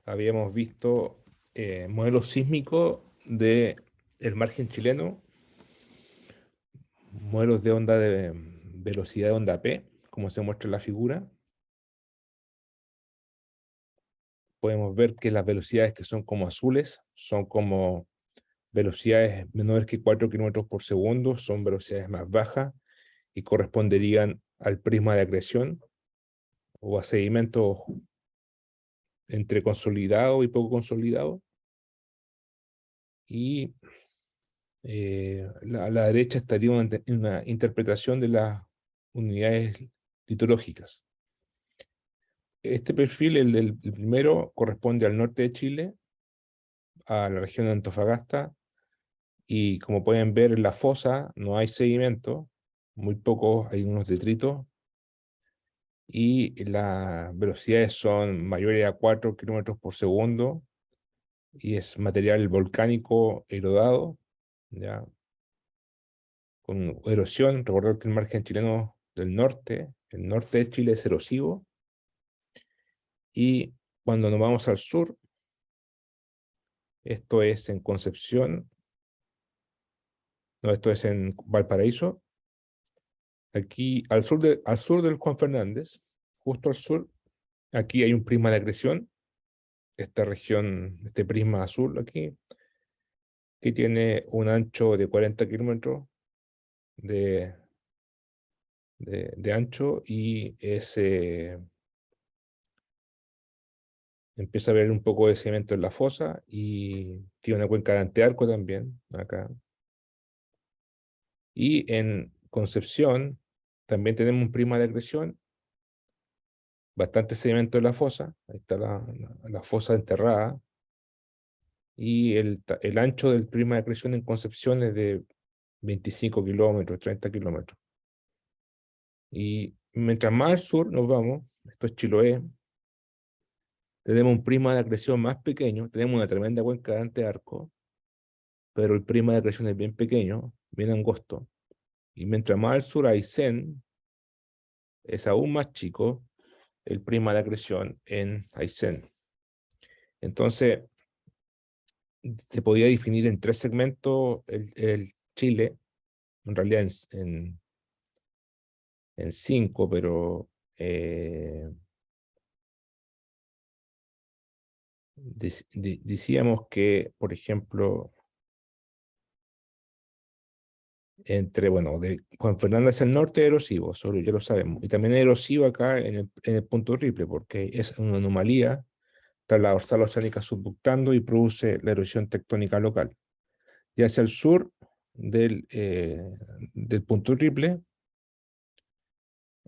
habíamos visto modelos sísmicos de el margen chileno, modelos de onda de velocidad de onda P, como se muestra en la figura. Podemos ver que las velocidades que son como azules son como velocidades menores que 4 kilómetros por segundo, son velocidades más bajas y corresponderían al prisma de acreción o a sedimentos entre consolidado y poco consolidado. Y a la derecha estaría una interpretación de las unidades litológicas. Este perfil, el primero, corresponde al norte de Chile, a la región de Antofagasta, y como pueden ver en la fosa no hay sedimento, muy pocos, hay unos detritos, y las velocidades son mayores a 4 kilómetros por segundo, y es material volcánico erodado, ¿ya? Con erosión. Recordar que el margen chileno del norte, el norte de Chile es erosivo, y cuando nos vamos al sur, esto es en Concepción, no, esto es en Valparaíso, aquí al sur del Juan Fernández, justo al sur, aquí hay un prisma de acreción, esta región, este prisma azul aquí, que tiene un ancho de 40 kilómetros de, de ancho, y empieza a haber un poco de sedimento en la fosa, y tiene una cuenca de antearco también, acá. Y en Concepción también tenemos un prisma de acreción, bastante sedimento en la fosa, ahí está la fosa enterrada, y el ancho del prisma de acreción en Concepción es de 25 kilómetros, 30 kilómetros. Y mientras más al sur nos vamos, esto es Chiloé, tenemos un prisma de acreción más pequeño, tenemos una tremenda cuenca de antearco, pero el prisma de acreción es bien pequeño, bien angosto. Y mientras más al sur Aysén, es aún más chico el prisma de acreción en Aysén. Entonces, se podía definir en tres segmentos el Chile, en realidad en cinco, pero decíamos que, por ejemplo, entre, bueno, de Juan Fernández hacia el norte es erosivo, eso ya lo sabemos, y también es erosivo acá en el punto triple, porque es una anomalía, está la dorsal oceánica subductando y produce la erosión tectónica local. Y hacia el sur del punto triple,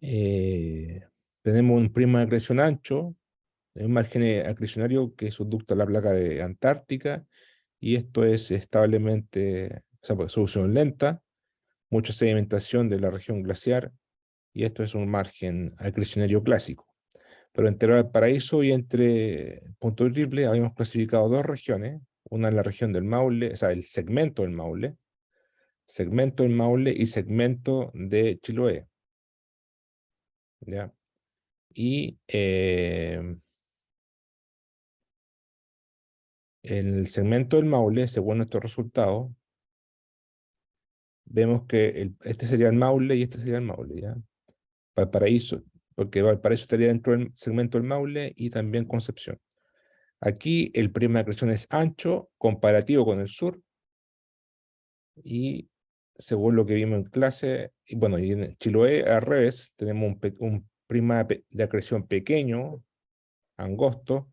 eh, tenemos un prisma de acreción ancho, un margen acrecionario que subducta la placa de Antártica, y esto es establemente, o sea, pues, solución lenta, mucha sedimentación de la región glaciar, y esto es un margen acrecionario clásico. Pero entre Valparaíso y entre Punto Triple habíamos clasificado dos regiones, una en la región del Maule, o sea, el segmento del Maule y segmento de Chiloé, ¿ya? Y en el segmento del Maule, según nuestros resultados, vemos que este sería el Maule y este sería el Maule, ¿ya? Valparaíso, porque Valparaíso estaría dentro del segmento del Maule y también Concepción. Aquí el prisma de acreción es ancho, comparativo con el sur, y según lo que vimos en clase, y bueno, y en Chiloé al revés, tenemos un prisma de acreción pequeño, angosto.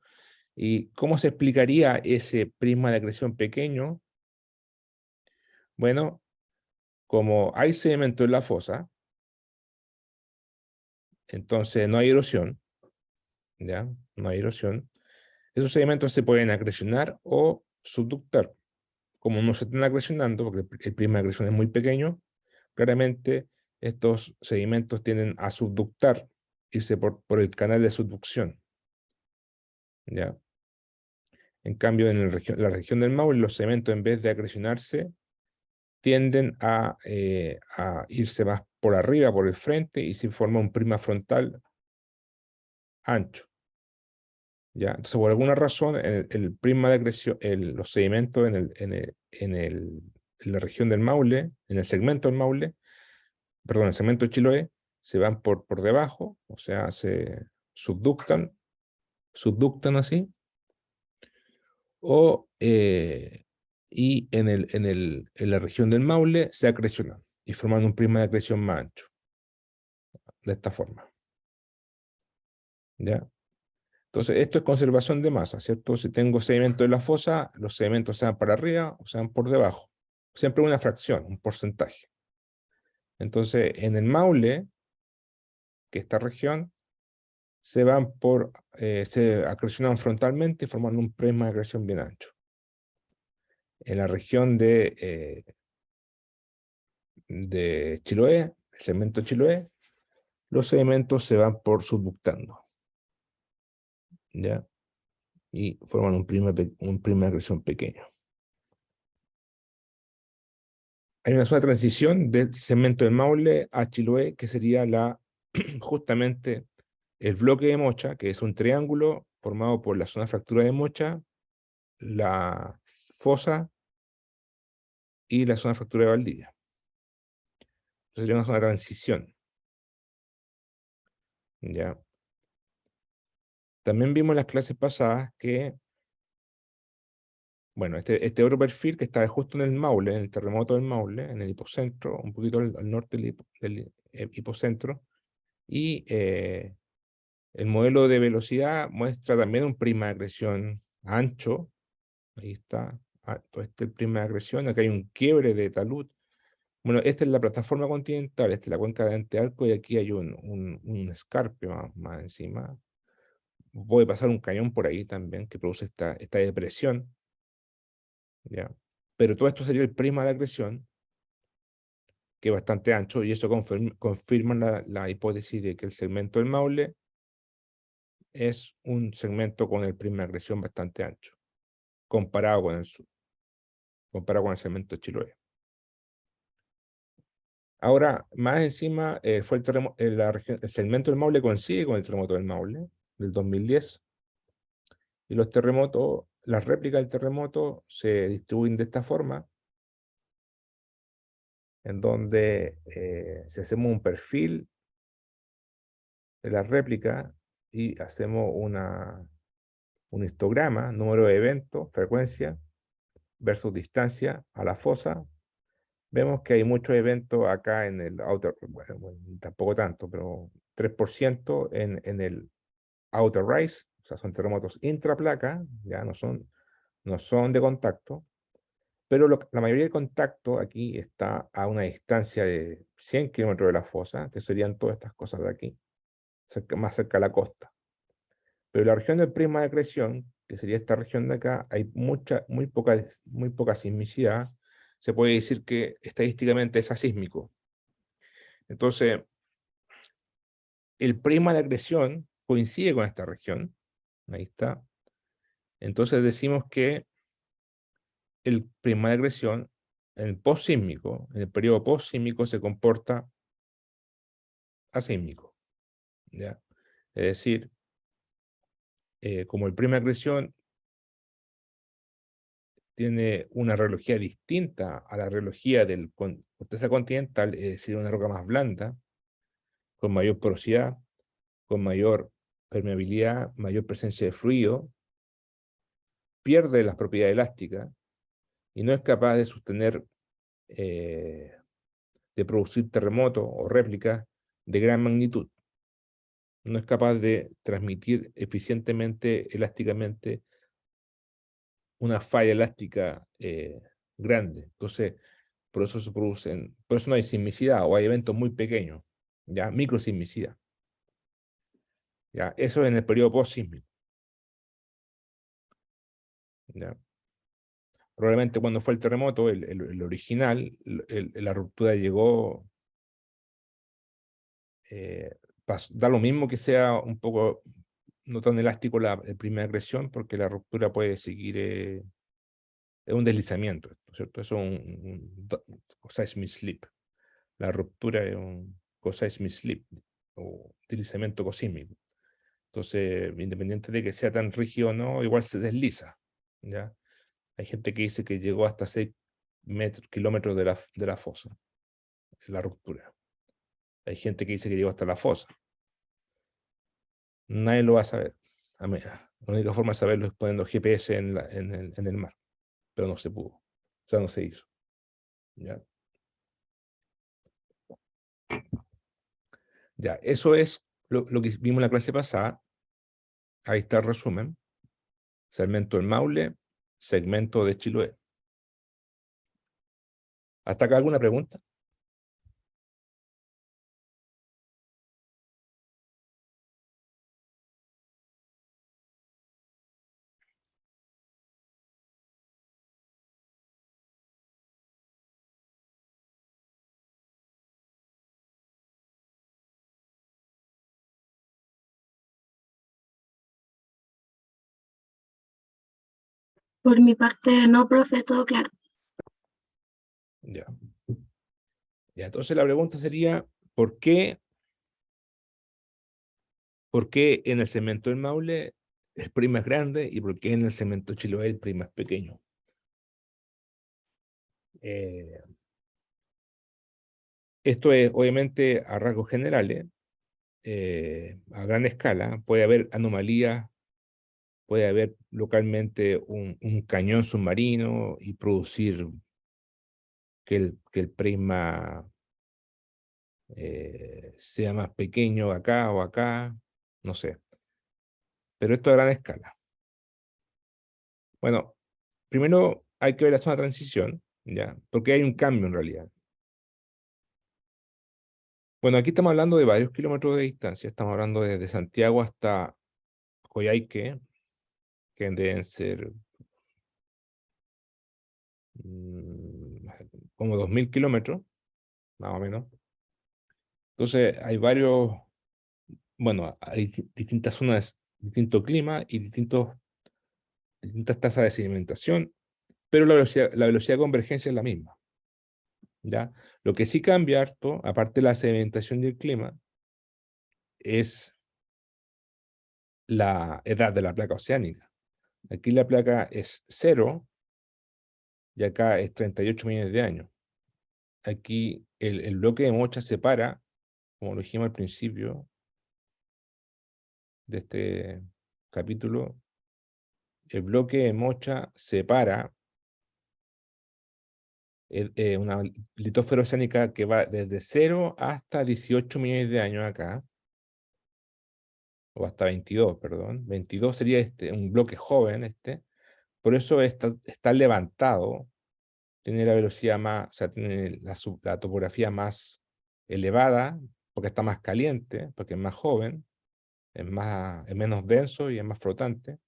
¿Y cómo se explicaría ese prisma de acreción pequeño? Bueno, como hay sedimento en la fosa, entonces no hay erosión, ¿ya? No hay erosión. Esos sedimentos se pueden acrecionar o subductar. Como no se están acrecionando, porque el prisma de acreción es muy pequeño, claramente estos sedimentos tienden a subductar, irse por el canal de subducción, ¿ya? En cambio, en la región del Maule, los sedimentos, en vez de acrecionarse, tienden a irse más por arriba, por el frente, y se forma un prisma frontal ancho. ¿ya? Entonces, por alguna razón, el prisma de acreción, los sedimentos en la región del Maule, en el segmento del Maule, perdón, el segmento de Chiloé, se van por debajo, o sea, se subductan así, y en la región del Maule se acrecionan y forman un prisma de acreción más ancho, de esta forma. ¿Ya? Entonces, esto es conservación de masa, ¿cierto? Si tengo sedimento en la fosa, los sedimentos se van para arriba o se van por debajo. Siempre una fracción, un porcentaje. Entonces, en el Maule, que esta región, se acrecionan frontalmente y forman un prisma de acreción bien ancho. En la región de Chiloé, el segmento de Chiloé, los sedimentos se van por subductando, ¿ya? Y forman un prisma de acreción pequeño. Hay una zona de transición del segmento del Maule a Chiloé, que sería justamente el bloque de Mocha, que es un triángulo formado por la zona de fractura de Mocha, la fosa y la zona de fractura de Valdivia. Entonces sería una zona de transición. ¿Ya? También vimos en las clases pasadas que, bueno, este otro perfil que está justo en el Maule, en el terremoto del Maule, en el hipocentro, un poquito al norte del hipocentro, y el modelo de velocidad muestra también un prisma de acreción ancho. Ahí está. Pues este es el prisma de acreción. Acá hay un quiebre de talud. Bueno, esta es la plataforma continental, esta es la cuenca de Antearco, y aquí hay un escarpio más encima. Puede pasar un cañón por ahí también que produce esta depresión, ¿ya? Pero todo esto sería el prisma de acreción, que es bastante ancho, y eso confirma la hipótesis de que el segmento del Maule es un segmento con el prisma de acreción bastante ancho, comparado con el segmento de Chiloé. Ahora, más encima, fue el segmento del Maule coincide con el terremoto del Maule del 2010, y los terremotos, las réplicas del terremoto se distribuyen de esta forma, en donde si hacemos un perfil de la réplica y hacemos un histograma, número de eventos, frecuencia versus distancia a la fosa, vemos que hay muchos eventos acá en el outer, bueno, tampoco tanto, pero 3% en el outer rise, o sea, son terremotos intraplaca, ya no son de contacto, pero la mayoría de contacto aquí está a una distancia de 100 kilómetros de la fosa, que serían todas estas cosas de aquí, más cerca de la costa. Pero la región del prisma de acreción, que sería esta región de acá, hay muy poca sismicidad. Se puede decir que estadísticamente es asísmico. Entonces, el prisma de acreción coincide con esta región. Ahí está. Entonces decimos que el prisma de acreción en el postsísmico, en el periodo postsísmico, se comporta asísmico, ¿ya? Es decir, como el prisma de acreción tiene una reología distinta a la reología del corteza continental, es decir, una roca más blanda, con mayor porosidad, con mayor permeabilidad, mayor presencia de fluido, pierde las propiedades elásticas y no es capaz de sostener, de producir terremotos o réplicas de gran magnitud. No es capaz de transmitir eficientemente, elásticamente, una falla elástica grande. Entonces, por eso no hay sismicidad, o hay eventos muy pequeños, ya, microsismicidad. Ya, eso es en el periodo postsísmico. Ya. Probablemente cuando fue el terremoto, el original, la ruptura llegó, da lo mismo que sea un poco no tan elástico el primera agresión, porque la ruptura puede seguir, es un deslizamiento, ¿cierto? Eso es un seismic slip. La ruptura es un seismic slip o deslizamiento cosísmico. Entonces, independiente de que sea tan rígido o no, igual se desliza, ¿ya? Hay gente que dice que llegó hasta 6 kilómetros de la fosa, en la ruptura. Hay gente que dice que llegó hasta la fosa. Nadie lo va a saber. La única forma de saberlo es poniendo GPS en el mar, pero no se pudo. O sea, no se hizo. ¿Ya? Ya, eso es lo que vimos en la clase pasada. Ahí está el resumen. Segmento del Maule, segmento de Chiloé. ¿Hasta acá alguna pregunta? Por mi parte, no, profe, todo claro. Ya. Ya, entonces la pregunta sería, ¿por qué en el segmento del Maule el PRI más grande y por qué en el segmento de Chiloé el PRI más pequeño? Eh, Esto es obviamente a rasgos generales, a gran escala. Puede haber anomalías, puede haber localmente un cañón submarino y producir que el prisma sea más pequeño acá o acá, no sé. Pero esto a gran escala. Bueno, primero hay que ver la zona de transición, ¿ya? Porque hay un cambio en realidad. Bueno, aquí estamos hablando de varios kilómetros de distancia. Estamos hablando desde Santiago hasta Coyhaique, que deben ser mm, como 2000 kilómetros, más o menos. Entonces, hay hay distintas zonas, distinto clima y distintas tasas de sedimentación, pero la velocidad de convergencia es la misma, ¿ya? Lo que sí cambia harto, aparte de la sedimentación y el clima, es la edad de la placa oceánica. Aquí la placa es 0 y acá es 38 millones de años. Aquí el bloque de Mocha separa, como lo dijimos al principio de este capítulo, el bloque de Mocha separa una litósfera oceánica que va desde 0 hasta 18 millones de años acá, o hasta 22, perdón. 22 sería un bloque joven por eso está levantado, tiene la velocidad más, o sea, tiene la topografía más elevada, porque está más caliente, porque es más joven, es menos denso y es más flotante.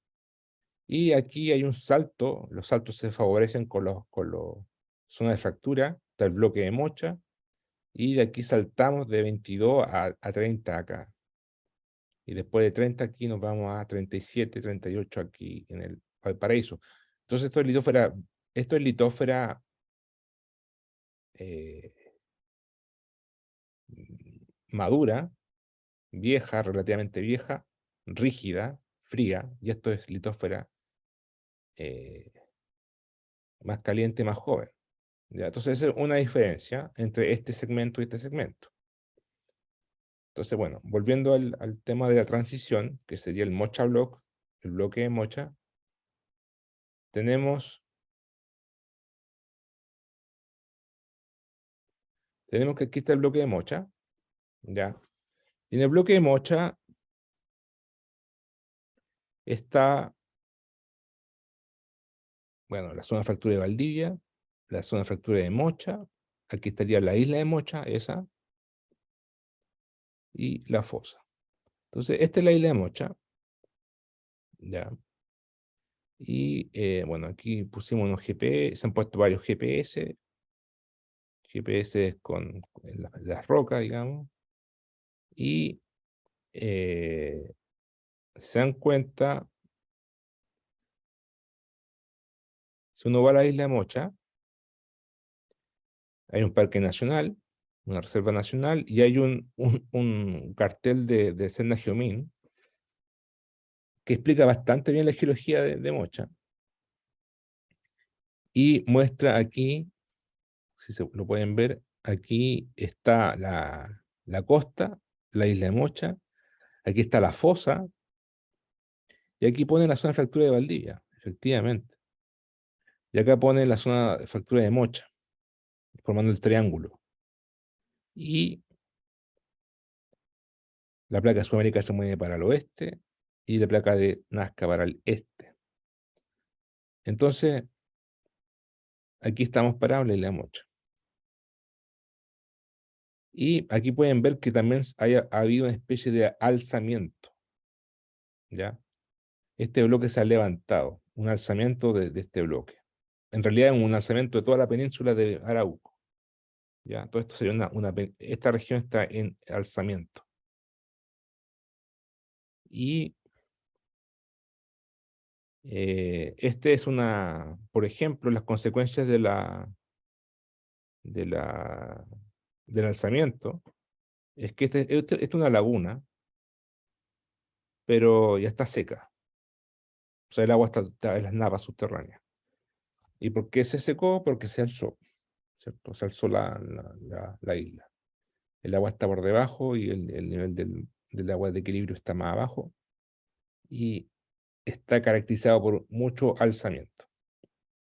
Y aquí hay un salto, los saltos se favorecen con los zonas de fractura, está el bloque de Mocha, y de aquí saltamos de 22 a 30 acá. Y después de 30 aquí nos vamos a 37, 38 aquí en el Valparaíso. Entonces esto es litósfera eh, madura, vieja, relativamente vieja, rígida, fría, y esto es litósfera eh, más caliente, más joven. ¿Ya? Entonces, esa es una diferencia entre este segmento y este segmento. Entonces, bueno, volviendo al tema de la transición, que sería el Mocha Block, el bloque de Mocha, tenemos que aquí está el bloque de Mocha, ¿ya? Y en el bloque de Mocha está, bueno, la zona de fractura de Valdivia, la zona de fractura de Mocha, aquí estaría la isla de Mocha, esa, y la fosa. Entonces, esta es la isla de Mocha, ¿ya? Y bueno, aquí pusimos unos GPS, se han puesto varios GPS con las rocas, digamos, y se dan cuenta, si uno va a la isla de Mocha, hay un parque nacional, una reserva nacional, y hay un cartel de Senda Geomín, que explica bastante bien la geología de Mocha. Y muestra aquí, si se lo pueden ver, aquí está la costa, la isla de Mocha, aquí está la fosa, y aquí pone la zona de fractura de Valdivia, efectivamente. Y acá pone la zona de fractura de Mocha, formando el triángulo. Y la placa de Sudamérica se mueve para el oeste y la placa de Nazca para el este. Entonces, aquí estamos parados en la isla de Mocha. Y aquí pueden ver que también ha habido una especie de alzamiento, ¿ya? Este bloque se ha levantado, un alzamiento de este bloque. En realidad es un alzamiento de toda la península de Arauco, ¿ya? Todo esto sería esta región está en alzamiento. Y este es por ejemplo, las consecuencias de la, del alzamiento, es que esta es una laguna, pero ya está seca. O sea, el agua está en las napas subterráneas. ¿Y por qué se secó? Porque se alzó, ¿cierto? Se alzó la isla. El agua está por debajo y el nivel del agua de equilibrio está más abajo. Y está caracterizado por mucho alzamiento,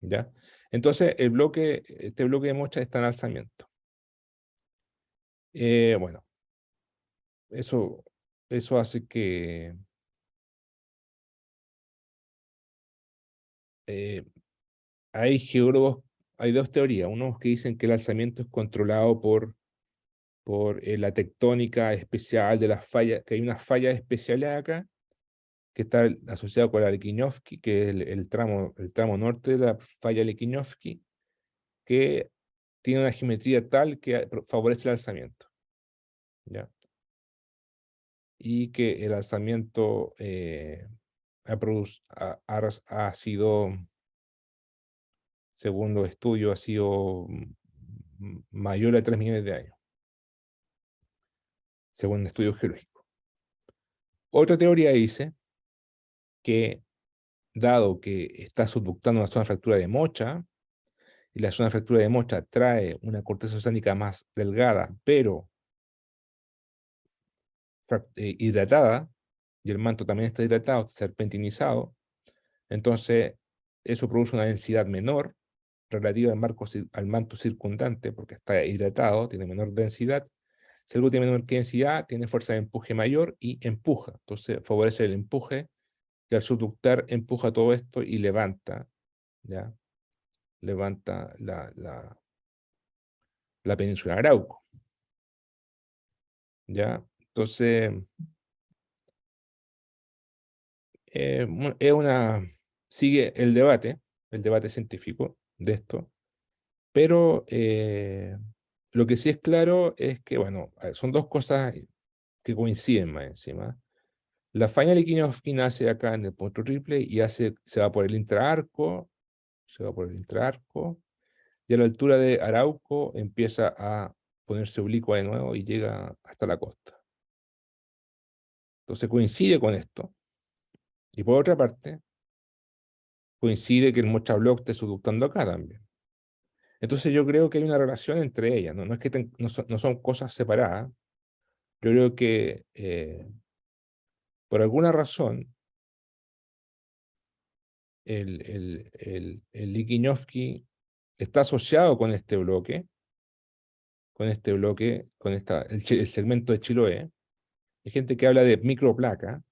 ¿ya? Entonces, este bloque de Mocha está en alzamiento. Bueno, eso, eso hace que eh, hay geólogos, hay dos teorías. Unos que dicen que el alzamiento es controlado por la tectónica especial de las fallas, que hay unas fallas especiales acá, que está asociado con la Liquiñovsky, que es el tramo norte de la falla Liquiñovsky, que tiene una geometría tal que favorece el alzamiento, ¿ya? Y que el alzamiento ha sido, según los estudios, ha sido mayor a 3 millones de años, según estudios geológicos. Otra teoría dice que, dado que está subductando una zona de fractura de Mocha, y la zona de fractura de Mocha trae una corteza oceánica más delgada, pero hidratada, y el manto también está hidratado, serpentinizado, entonces eso produce una densidad menor relativa al manto circundante, porque está hidratado, tiene menor densidad. Si algo tiene menor densidad, tiene fuerza de empuje mayor y empuja. Entonces favorece el empuje, y al subductar empuja todo esto y levanta, ¿ya? Levanta la península de Arauco, ¿ya? Entonces, es sigue el debate científico de esto, pero lo que sí es claro es que, bueno, son dos cosas que coinciden más encima. La faña Liquiñovsky nace acá en el punto triple y se va por el intraarco, y a la altura de Arauco empieza a ponerse oblicua de nuevo y llega hasta la costa. Entonces coincide con esto. Y por otra parte, coincide que el Mocha Block esté subductando acá también. Entonces yo creo que hay una relación entre ellas, no, no es que no son cosas separadas. Yo creo que por alguna razón el Liquiñovsky está asociado el segmento de Chiloé. Hay gente que habla de microplaca,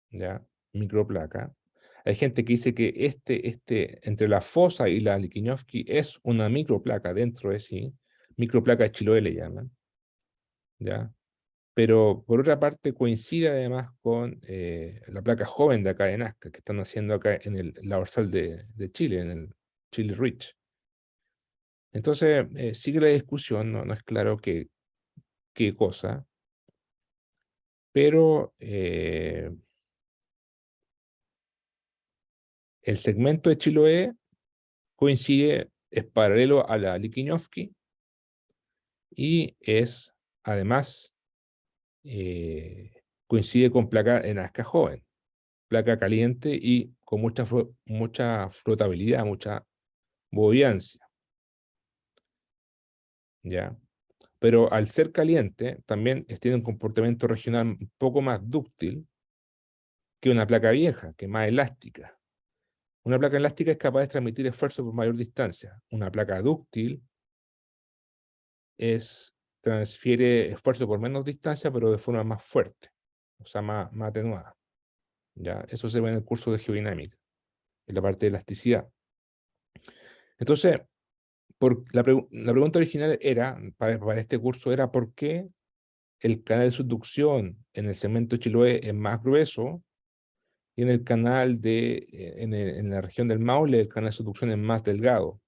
¿ya? Microplaca. Hay gente que dice que entre la fosa y la Liquiñovsky es una microplaca dentro de sí, microplaca de Chiloé le llaman, ¿ya? Pero por otra parte coincide además con la placa joven de acá de Nazca, que están haciendo acá en la dorsal de Chile, en el Chile Ridge. Entonces, sigue la discusión, no es claro qué cosa, pero el segmento de Chiloé es paralelo a la Liquiñovsky y además, coincide con placa en Nazca joven. placa caliente y con mucha flotabilidad, mucha boyancia, ¿ya? Pero al ser caliente, también tiene un comportamiento regional un poco más dúctil que una placa vieja, que es más elástica. Una placa elástica es capaz de transmitir esfuerzo por mayor distancia. Una placa dúctil transfiere esfuerzo por menos distancia, pero de forma más fuerte, o sea, más atenuada. ¿Ya? Eso se ve en el curso de geodinámica, en la parte de elasticidad. Entonces, la pregunta original era, para este curso, era ¿por qué el canal de subducción en el segmento Chiloé es más grueso y en el canal en la región del Maule el canal de subducción es más delgado? O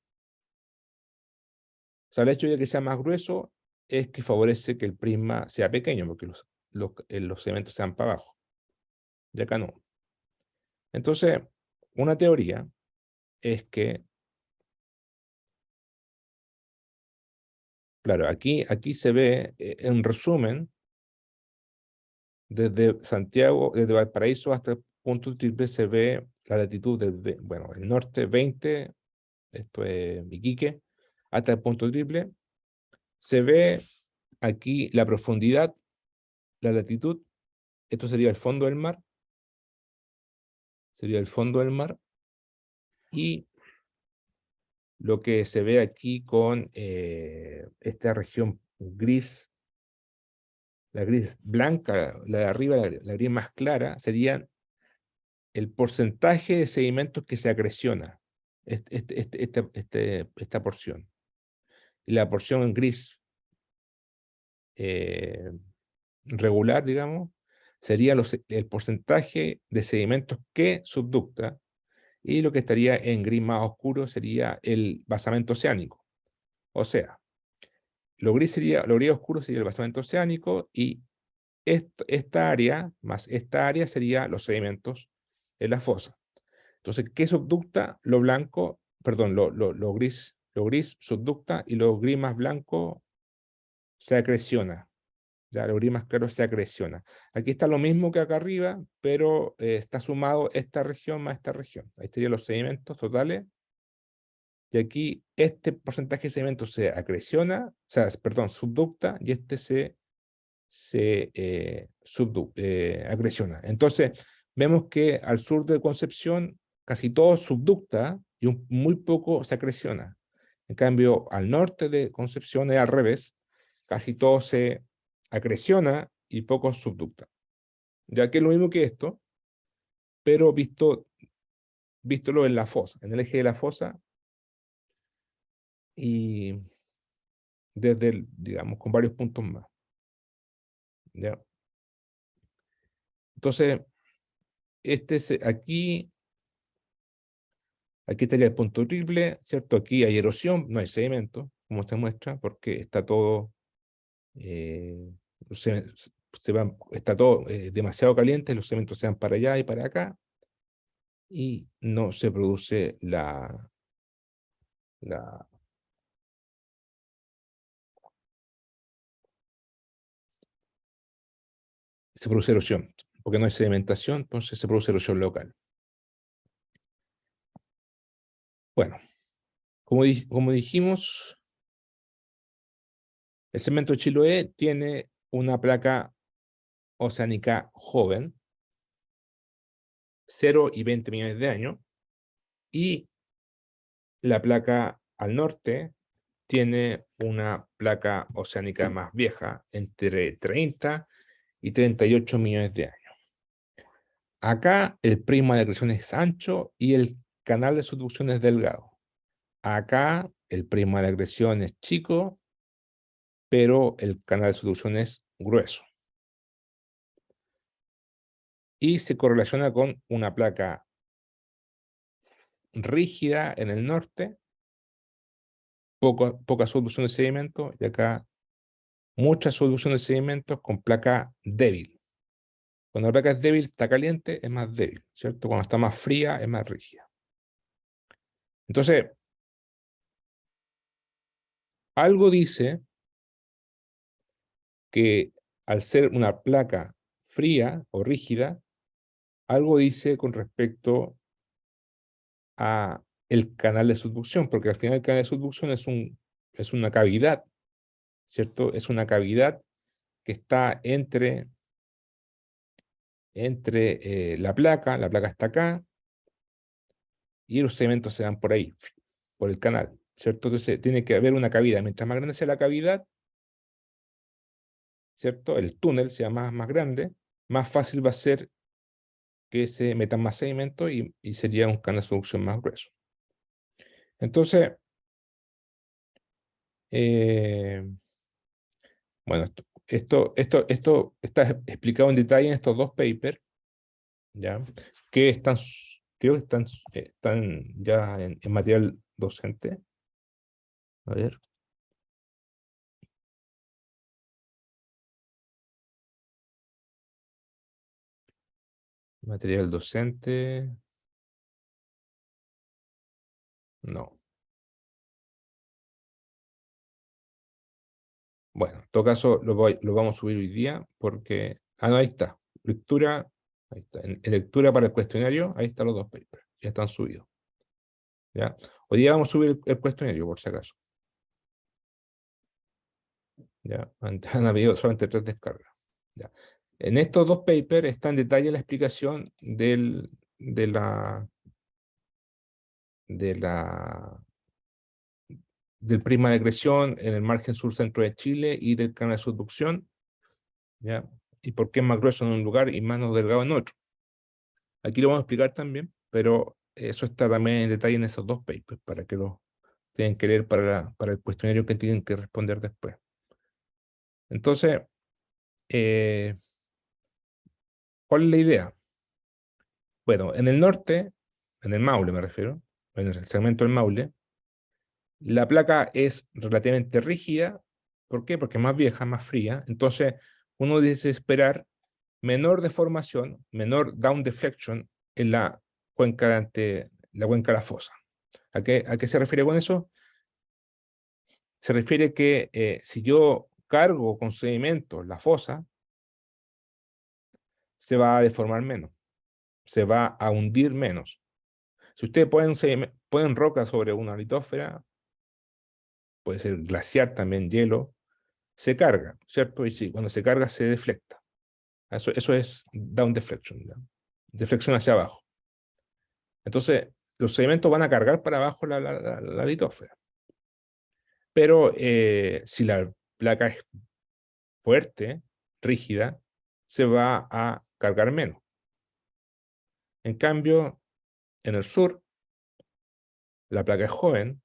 sea, el hecho de que sea más grueso es que favorece que el prisma sea pequeño, porque los segmentos sean para abajo. Y acá no. Entonces, una teoría es que, claro, aquí se ve, en resumen, desde Santiago, desde Valparaíso hasta el punto triple se ve la latitud desde, bueno, el norte 20, esto es Iquique, hasta el punto triple. Se ve aquí la profundidad, la latitud, esto sería el fondo del mar, y lo que se ve aquí con esta región gris, la gris blanca, la de arriba, la gris más clara, sería el porcentaje de sedimentos que se acreciona, esta porción. Y la porción en gris eh, regular, digamos, sería el porcentaje de sedimentos que subducta, y lo que estaría en gris más oscuro sería el basamento oceánico. O sea, lo gris oscuro sería el basamento oceánico, y esta área más esta área sería los sedimentos en la fosa. Entonces, ¿qué subducta? Lo blanco, perdón, lo gris subducta, y lo gris más blanco se acreciona. Ya, lo gris más claro se acreciona. Aquí está lo mismo que acá arriba, pero está sumado esta región más esta región. Ahí estarían los sedimentos totales. Y aquí este porcentaje de sedimentos se acreciona, o sea, perdón, subducta, y este se acreciona. Entonces, vemos que al sur de Concepción casi todo subducta y muy poco se acreciona. En cambio, al norte de Concepción es al revés, casi todo se acreciona y poco subducta. Ya que es lo mismo que esto, pero vístolo en la fosa, en el eje de la fosa, y digamos, con varios puntos más. ¿Ya? Entonces, aquí estaría el punto triple, ¿cierto? Aquí hay erosión, no hay sedimento, como se muestra, porque está todo, eh, está todo demasiado caliente, los sedimentos se van para allá y para acá, y no se produce la, se produce erosión, porque no hay sedimentación, entonces se produce erosión local. Bueno, como dijimos, el segmento de Chiloé tiene una placa oceánica joven, 0 y 20 millones de años, y la placa al norte tiene una placa oceánica más vieja, entre 30 y 38 millones de años. Acá el prisma de acreción es ancho y el canal de subducción es delgado. Acá el prisma de acreción es chico, pero el canal de subducción es grueso. Y se correlaciona con una placa rígida en el norte, poca subducción de sedimentos, y acá mucha subducción de sedimentos con placa débil. Cuando la placa es débil, está caliente, es más débil, ¿cierto? Cuando está más fría, es más rígida. Entonces, algo dice que al ser una placa fría o rígida, algo dice con respecto a el canal de subducción, porque al final el canal de subducción es una cavidad, ¿cierto? Es una cavidad que está entre la placa está acá, y los sedimentos se dan por ahí, por el canal, ¿cierto? Entonces tiene que haber una cavidad. Mientras más grande sea la cavidad, ¿cierto? El túnel sea más grande, más fácil va a ser que se metan más sedimentos y sería un canal de subducción más grueso. Entonces, eh, bueno, esto está explicado en detalle en estos dos papers, ¿ya? Que creo que están ya en material docente. A ver, material docente, no. Bueno, en todo caso lo vamos a subir hoy día porque... Ah, no, ahí está. Lectura, ahí está. En lectura para el cuestionario, ahí están los dos papers. Ya están subidos. ¿Ya? Hoy día vamos a subir el cuestionario, por si acaso. ¿Ya? Antes han habido solamente 3 descargas. ¿Ya? En estos dos papers está en detalle la explicación de la, del prisma de acreción en el margen sur-centro de Chile y del canal de subducción, ¿ya? Y por qué es más grueso en un lugar y más delgado en otro. Aquí lo vamos a explicar también, pero eso está también en detalle en esos dos papers, para que lo tengan que leer para el cuestionario que tienen que responder después. Entonces, eh, ¿cuál es la idea? Bueno, en el norte, en el Maule me refiero, en el segmento del Maule, la placa es relativamente rígida. ¿Por qué? Porque es más vieja, más fría. Entonces, uno dice esperar menor deformación, menor down deflection en la cuenca de la fosa. ¿A qué se refiere con eso? Se refiere que si yo cargo con sedimentos la fosa, se va a deformar menos, se va a hundir menos. Si ustedes ponen roca sobre una litósfera, puede ser glaciar también, hielo, se carga, ¿cierto? Y sí, cuando se carga se deflecta. Eso es down deflection, ¿no? Deflexión hacia abajo. Entonces, los sedimentos van a cargar para abajo la litósfera. Pero si la placa es fuerte, rígida, se va a cargar menos. En cambio, en el sur, la placa es joven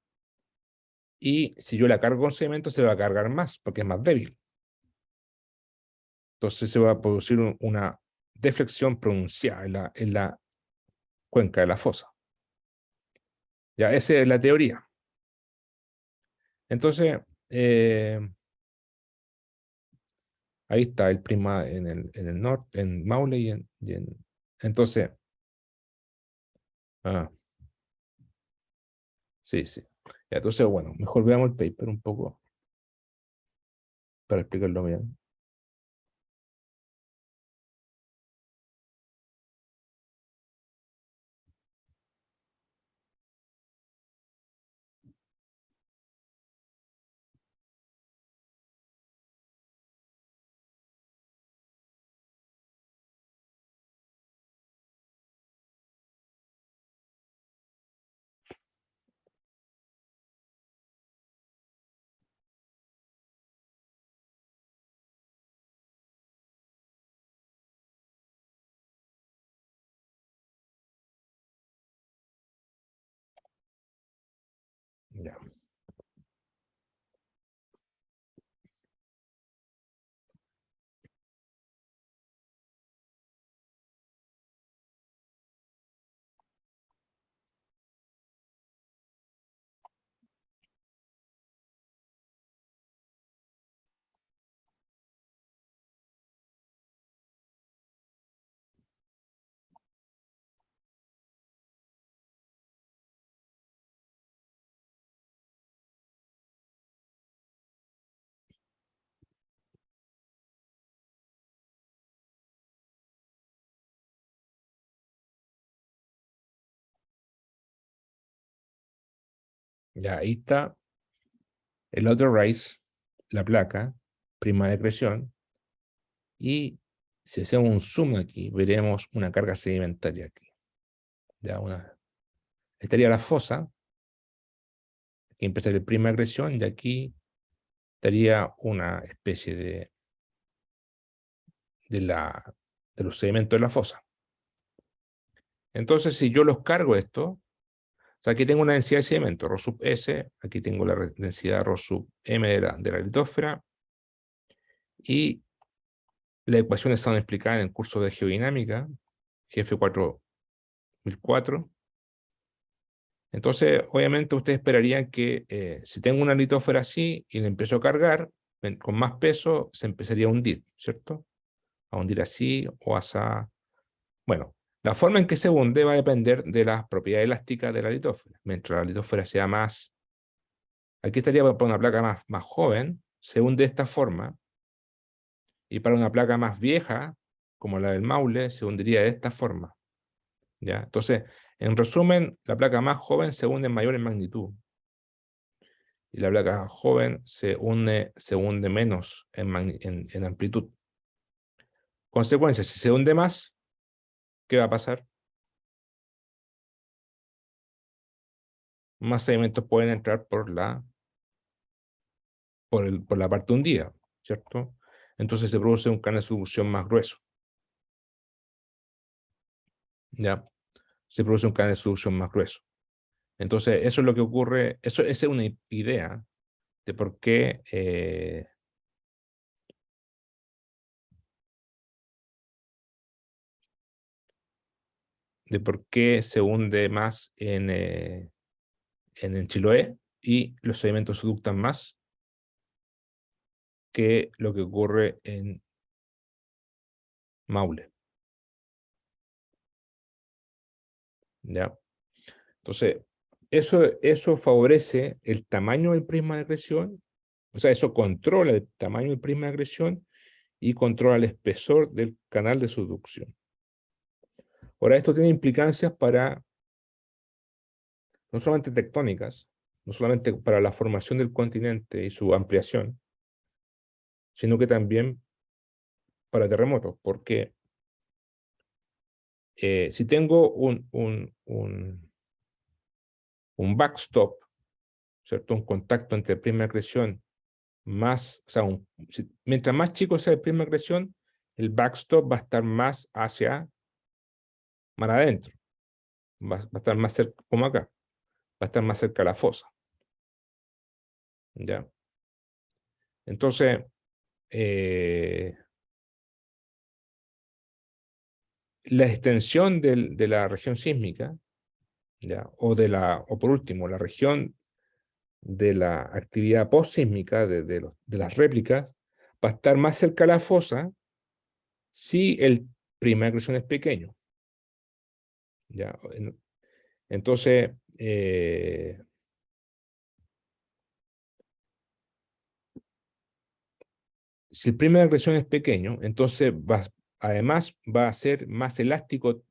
y si yo la cargo con cemento, se va a cargar más porque es más débil. Entonces se va a producir una deflexión pronunciada en la cuenca de la fosa. Ya, esa es la teoría. Entonces, ahí está el prisma en el norte, en Maule entonces, ah, sí, sí. Ya, entonces, bueno, mejor veamos el paper un poco para explicarlo bien. Ya. Ya, ahí está el outer rise, la placa, prima de acreción, y si hacemos un zoom aquí, veremos una carga sedimentaria aquí. Ya, estaría la fosa, aquí empezaría el prima de acreción, y aquí estaría una especie de los sedimentos de la fosa. Entonces, si yo los cargo esto, o sea, aquí tengo una densidad de sedimento, ρ sub S, aquí tengo la densidad ρ sub M de la litósfera, y las ecuaciones están explicadas en el curso de geodinámica, GF 4004. Entonces, obviamente, ustedes esperarían que si tengo una litósfera así y le empiezo a cargar, con más peso, se empezaría a hundir, ¿cierto? A hundir así o así. Bueno, la forma en que se hunde va a depender de las propiedades elásticas de la litósfera. Mientras la litósfera sea más, aquí estaría para una placa más joven, se hunde de esta forma, y para una placa más vieja, como la del Maule, se hundiría de esta forma. ¿Ya? Entonces, en resumen, la placa más joven se hunde en mayor en magnitud, y la placa joven se hunde menos en amplitud. Consecuencia, si se hunde más, ¿qué va a pasar? Más sedimentos pueden entrar por la parte hundida, ¿cierto? Entonces se produce un canal de subducción más grueso. ¿Ya? Se produce un canal de subducción más grueso. Entonces, eso es lo que ocurre, esa es una idea de por qué se hunde más en Chiloé y los sedimentos se ductan más que lo que ocurre en Maule. ¿Ya? Entonces, eso favorece el tamaño del prisma de acreción, o sea, eso controla el tamaño del prisma de acreción y controla el espesor del canal de subducción. Ahora, esto tiene implicancias para, no solamente tectónicas, no solamente para la formación del continente y su ampliación, sino que también para terremotos, porque si tengo un backstop, ¿cierto? Un contacto entre el prisma de acreción más, o sea, mientras más chico sea el prisma de acreción, el backstop va a estar más más adentro, va a estar más cerca, como acá, va a estar más cerca de la fosa. ¿Ya? Entonces, la extensión de la región sísmica, ¿ya? O por último, la región de la actividad postsísmica, de las réplicas, va a estar más cerca de la fosa si el prisma de acreción es pequeño. ¿Ya? Entonces, si el prisma de acreción es pequeño, entonces además va a ser más elástico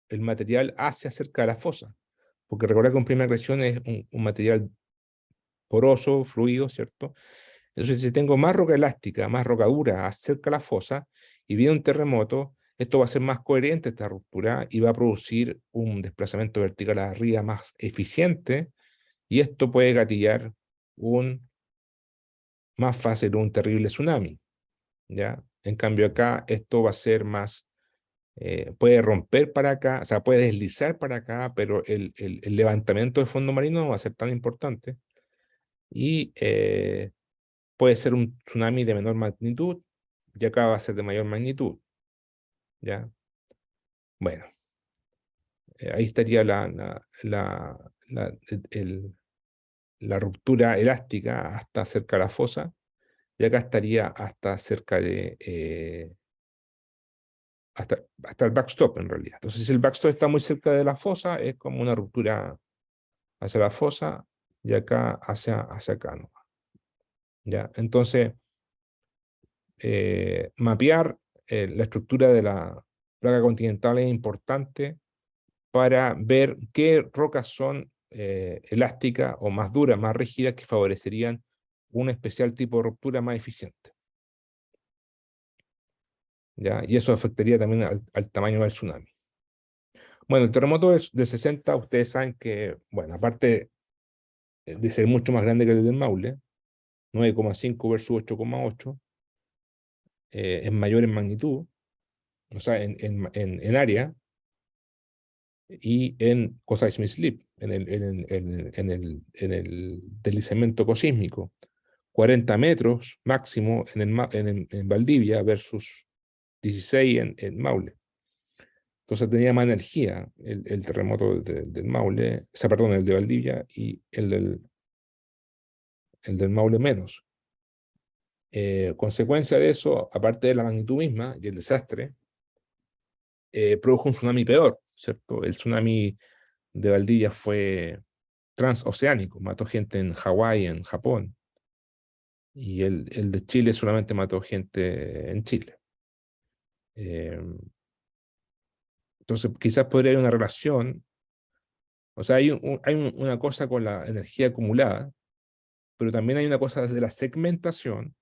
el material hacia cerca de la fosa. Porque recuerda que un prisma de acreción es un material poroso, fluido, ¿cierto? Entonces, si tengo más roca elástica, más roca dura cerca de la fosa, y viene un terremoto, esto va a ser más coherente, esta ruptura, y va a producir un desplazamiento vertical arriba más eficiente, y esto puede gatillar más fácil un terrible tsunami, ¿ya? En cambio acá, esto va a ser más, puede romper para acá, o sea, puede deslizar para acá, pero el levantamiento del fondo marino no va a ser tan importante, y puede ser un tsunami de menor magnitud, y acá va a ser de mayor magnitud, ¿ya? Bueno, ahí estaría la ruptura elástica hasta cerca de la fosa, y acá estaría hasta cerca hasta el backstop en realidad. Entonces, si el backstop está muy cerca de la fosa, es como una ruptura hacia la fosa, y acá hacia acá, ¿no? ¿Ya? Entonces, mapear la estructura de la placa continental es importante para ver qué rocas son elásticas o más duras, más rígidas, que favorecerían un especial tipo de ruptura más eficiente. ¿Ya? Y eso afectaría también al tamaño del tsunami. Bueno, el terremoto de 60, ustedes saben que, bueno, aparte de ser mucho más grande que el del Maule, 9,5 versus 8,8, es mayor en magnitud, o sea, en área, y en co-seismic slip, en el deslizamiento cosísmico. 40 metros máximo en Valdivia versus 16 en Maule. Entonces tenía más energía el terremoto del Maule, o sea, perdón, el de Valdivia, y el del Maule menos. Consecuencia de eso, aparte de la magnitud misma y el desastre, produjo un tsunami peor, ¿cierto? El tsunami de Valdivia fue transoceánico, mató gente en Hawái, en Japón, y el de Chile solamente mató gente en Chile. Entonces, quizás podría haber una relación, o sea, hay una cosa con la energía acumulada, pero también hay una cosa de la segmentación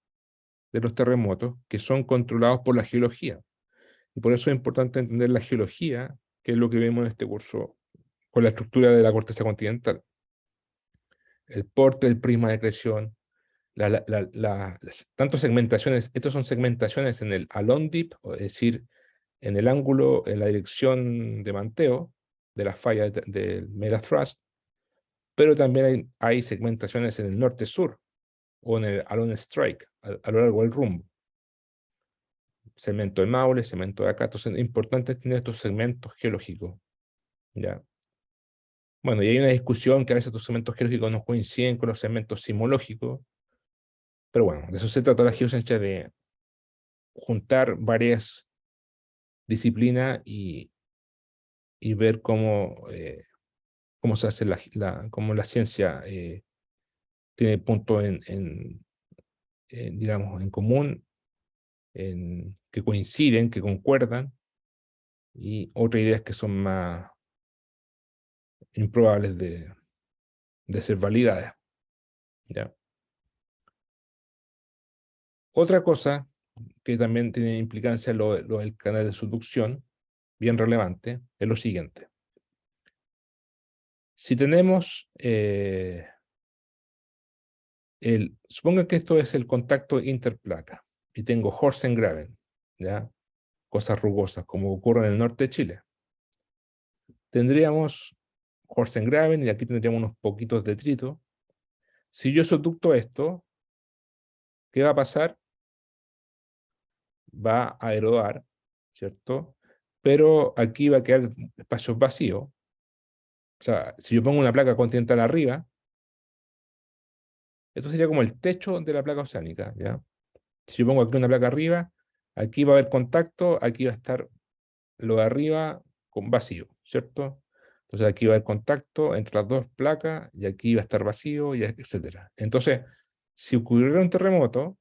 de los terremotos que son controlados por la geología. Y por eso es importante entender la geología, que es lo que vemos en este curso con la estructura de la corteza continental. El porte, el prisma de acreción, tanto segmentaciones, estos son segmentaciones en el along dip, es decir, en el ángulo, en la dirección de manteo de las fallas del megathrust, pero también hay segmentaciones en el norte-sur o en el along strike, a lo largo del rumbo. Segmento del Maule, segmento de acá. Entonces es importante tener estos segmentos geológicos. ¿Ya? Bueno, y hay una discusión que a veces estos segmentos geológicos no coinciden con los segmentos sismológicos, pero bueno, de eso se trata la geociencia, de juntar varias disciplinas y ver cómo se hace cómo la ciencia tiene puntos digamos, en común, que coinciden, que concuerdan, y otras ideas que son más improbables de ser validadas. ¿Ya? Otra cosa que también tiene implicancia lo del canal de subducción, bien relevante, es lo siguiente. Si tenemos, supongan que esto es el contacto interplaca, y tengo Horsengraben, ¿ya? Cosas rugosas, como ocurre en el norte de Chile. Tendríamos Horsengraben, y aquí tendríamos unos poquitos detritos. Si yo subducto esto, ¿qué va a pasar? Va a erodar, ¿cierto? Pero aquí va a quedar espacios vacíos. O sea, si yo pongo una placa continental arriba, esto sería como el techo de la placa oceánica, ¿ya? Si yo pongo aquí una placa arriba, aquí va a haber contacto, aquí va a estar lo de arriba con vacío, ¿cierto? Entonces aquí va a haber contacto entre las dos placas y aquí va a estar vacío, y etcétera. Entonces, si ocurriera un terremoto,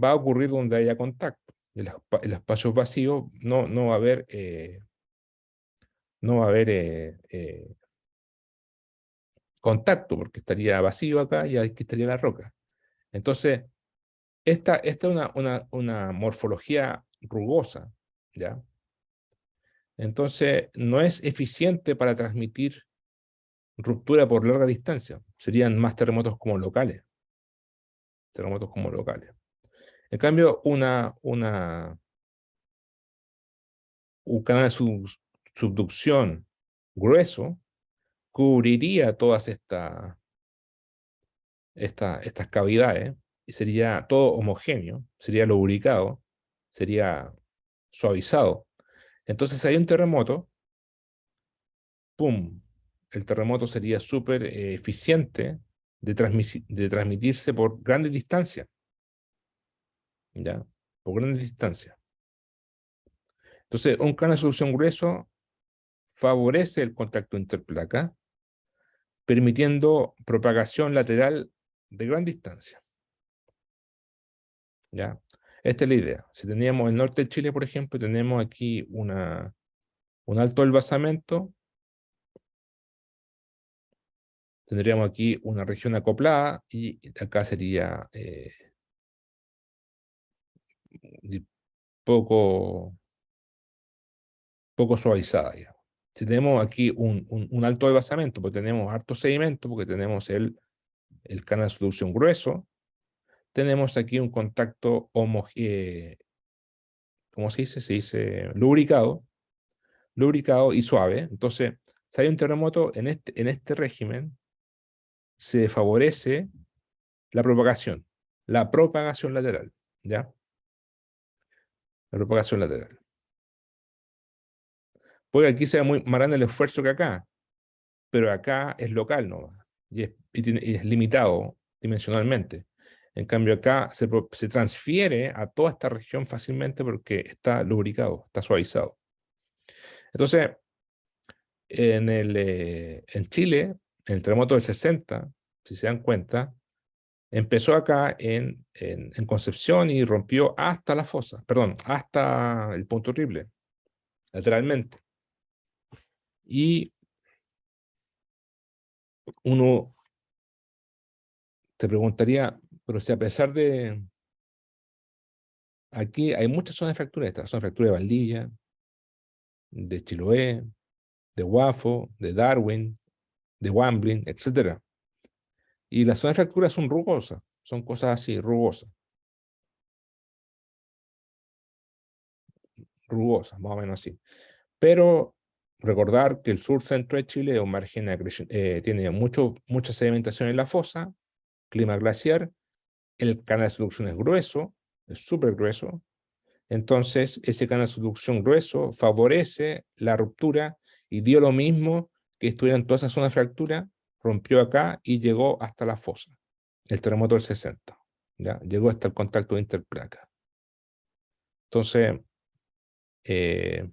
va a ocurrir donde haya contacto. En los espacios vacíos no va a haber, no va a haber contacto, porque estaría vacío acá y aquí estaría la roca. Entonces, esta es una morfología rugosa, ¿ya? Entonces, no es eficiente para transmitir ruptura por larga distancia. Serían más terremotos como locales. Terremotos como locales. En cambio, un canal de subducción grueso cubriría todas estas cavidades y sería todo homogéneo, sería lubricado, sería suavizado. Entonces, si hay un terremoto, ¡pum! El terremoto sería súper eficiente de transmitirse por grandes distancias, ¿ya? Por grandes distancias. Entonces, un canal de solución grueso favorece el contacto interplaca, permitiendo propagación lateral de gran distancia, ¿ya? Esta es la idea. Si teníamos el norte de Chile, por ejemplo, tenemos aquí un alto del basamento, tendríamos aquí una región acoplada y acá sería poco, poco suavizada, digamos. Si tenemos aquí un alto desvasamiento, porque tenemos harto sedimento, porque tenemos el canal de solución grueso, tenemos aquí un contacto ¿cómo se dice? Se dice lubricado y suave. Entonces, si hay un terremoto en este régimen, se favorece la propagación lateral, ¿ya? La propagación lateral. Porque aquí se ve más grande el esfuerzo que acá, pero acá es local nomás, y es limitado dimensionalmente. En cambio, acá se transfiere a toda esta región fácilmente porque está lubricado, está suavizado. Entonces, en Chile, en el terremoto del 60, si se dan cuenta, empezó acá en Concepción y rompió hasta la fosa, perdón, hasta el punto horrible, lateralmente. Y uno se preguntaría, pero si a pesar de... Aquí hay muchas zonas de fractura, esta zona de fractura de Valdivia, de Chiloé, de Guafo, de Darwin, de Wamblin, etc. Y las zonas de fractura son rugosas, son cosas así, rugosas, más o menos así. Pero recordar que el sur-centro de Chile es un margen tiene mucha sedimentación en la fosa, clima glaciar, el canal de subducción es grueso, es súper grueso, entonces ese canal de subducción grueso favorece la ruptura y dio lo mismo que estuviera en toda esa zona de fractura, rompió acá y llegó hasta la fosa, el terremoto del 60, ¿ya? Llegó hasta el contacto de interplaca. Entonces, eh,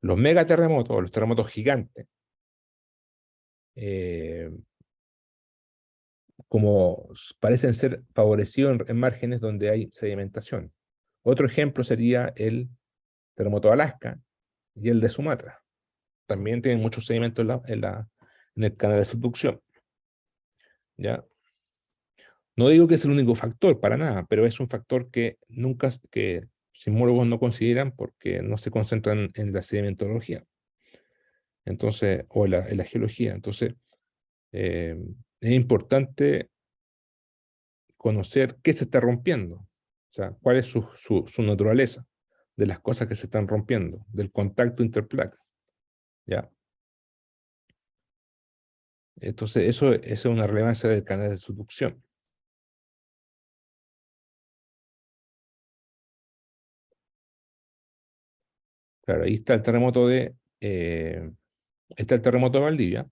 los megaterremotos, los terremotos gigantes, eh, como parecen ser favorecidos en márgenes donde hay sedimentación. Otro ejemplo sería el terremoto de Alaska y el de Sumatra. También tienen mucho sedimento en el canal de subducción. ¿Ya? No digo que es el único factor, para nada, pero es un factor que sismólogos no consideran porque no se concentran en la sedimentología. Entonces, o en la geología. Entonces, es importante conocer qué se está rompiendo, o sea, cuál es su naturaleza de las cosas que se están rompiendo, del contacto interplaca, ¿ya? Entonces, eso es una relevancia del canal de subducción. Claro, ahí está el terremoto de Valdivia,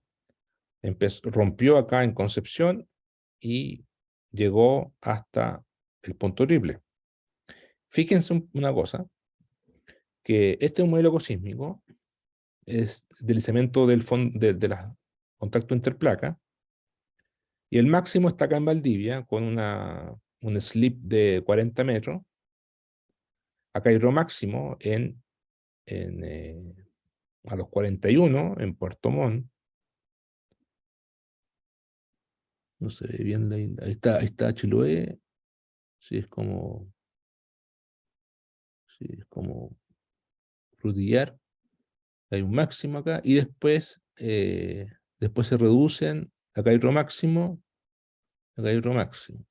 rompió acá en Concepción y llegó hasta el punto horrible. Fíjense una cosa, que este es un modelo ecosísmico, es deslizamiento de la contacto interplaca, y el máximo está acá en Valdivia, con un slip de 40 metros. Acá hay otro máximo a los 41 en Puerto Montt. No se ve bien ahí está Chiloé. Sí, es como Frutillar. Hay un máximo acá. Y después se reducen. Acá hay otro máximo. Acá hay otro máximo.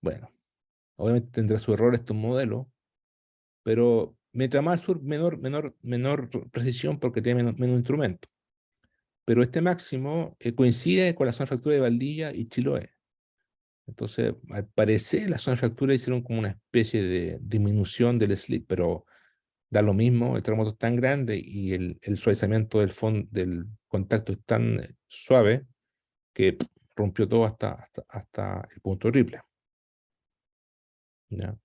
Bueno, obviamente tendrá su error estos modelos, pero mientras más sur, menor precisión porque tiene menos instrumentos. Pero este máximo coincide con la zona de fractura de Valdivia y Chiloé. Entonces, al parecer, la zona de fractura hicieron como una especie de disminución del slip, pero da lo mismo, el terremoto es tan grande y el suavizamiento del contacto es tan suave que rompió todo hasta el punto horrible. ¿Ya?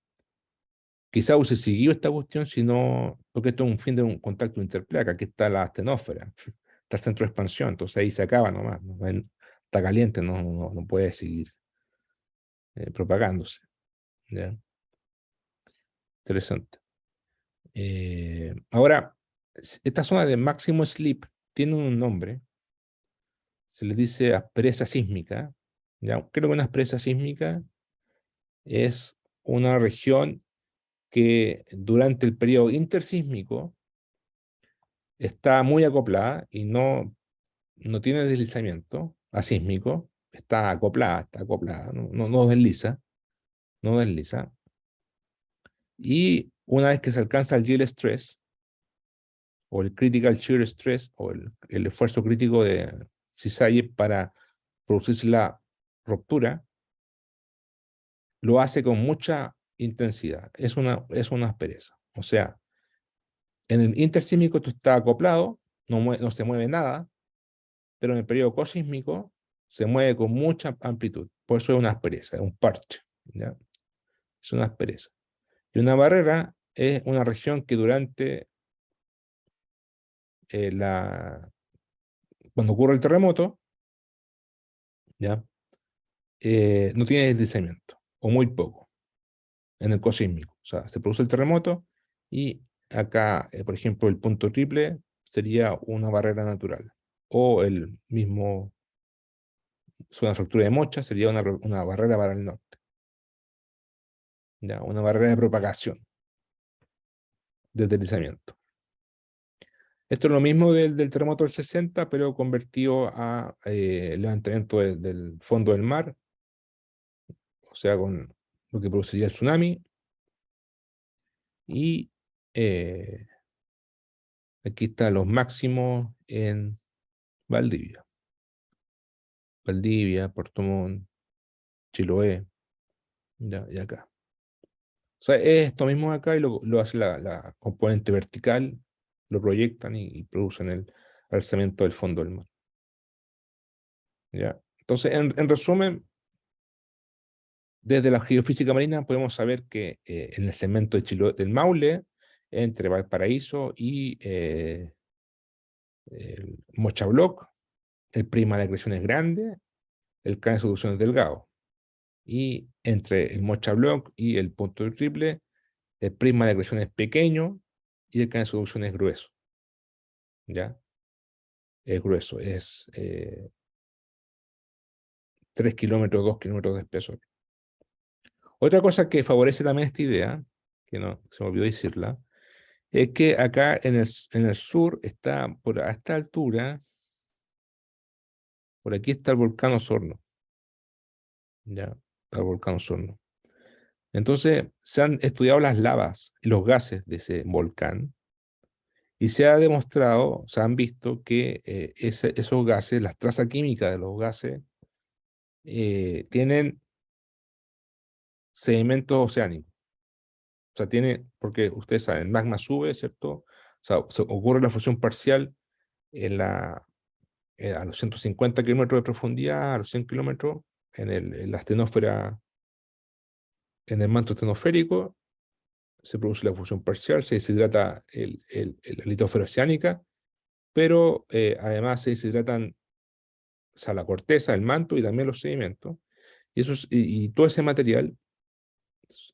Quizá hubiese seguido esta cuestión, porque esto es un fin de un contacto interplaca, aquí está la astenósfera, está el centro de expansión, entonces ahí se acaba nomás, ¿no? Está caliente, no puede seguir propagándose. ¿Ya? Interesante. Ahora, esta zona de máximo sleep tiene un nombre, se le dice aspereza sísmica. ¿Ya? Creo que una aspereza sísmica es una región que durante el periodo intersísmico está muy acoplada y no tiene deslizamiento asísmico, está acoplada, no desliza, no desliza. Y una vez que se alcanza el yield stress, o el critical shear stress, o el esfuerzo crítico de cisalle para producirse la ruptura, lo hace con mucha intensidad. Es una aspereza. O sea, en el intersísmico tú estás acoplado, no se mueve nada, pero en el periodo cosísmico se mueve con mucha amplitud. Por eso es una aspereza, es un parche. ¿Ya? Es una aspereza. Y una barrera es una región que durante cuando ocurre el terremoto, ¿ya? No tiene deslizamiento, o muy poco, en el cosísmico. O sea, se produce el terremoto y acá, por ejemplo, el punto triple sería una barrera natural. O el mismo, es una fractura de Mocha, sería una barrera para el norte. ¿Ya? Una barrera de propagación, de deslizamiento. Esto es lo mismo del terremoto del 60, pero convertido a levantamiento del fondo del mar, o sea, con lo que produciría el tsunami. Y aquí están los máximos en Valdivia. Valdivia, Puerto Montt, Chiloé, ya, y acá. O sea, es esto mismo acá y lo hace la componente vertical, lo proyectan y producen el alzamiento del fondo del mar. ¿Ya? Entonces, en resumen, desde la geofísica marina podemos saber que en el segmento de Chiloé, del Maule, entre Valparaíso y el Mochabloc, el prisma de acreción es grande, el canal de solución es delgado. Y entre el Mochabloc y el punto de triple, el prisma de acreción es pequeño y el canal de solución es grueso. ¿Ya? Es grueso, es 3 kilómetros, 2 kilómetros de espesor. Otra cosa que favorece también esta idea, que no se me olvidó decirla, es que acá en el sur está, a esta altura, por aquí está el volcán Osorno. ¿Ya? Está el volcán Osorno. Entonces, se han estudiado las lavas y los gases de ese volcán y se ha demostrado, se han visto que esos gases, las trazas químicas de los gases, tienen sedimentos oceánicos. O sea, porque ustedes saben, el magma sube, ¿cierto? O sea, ocurre la fusión parcial a los 150 kilómetros de profundidad, a los 100 kilómetros, en la astenosfera, en el manto astenosférico, se produce la fusión parcial, se deshidrata la litosfera oceánica, pero además se deshidratan, o sea, la corteza, el manto y también los sedimentos, y todo ese material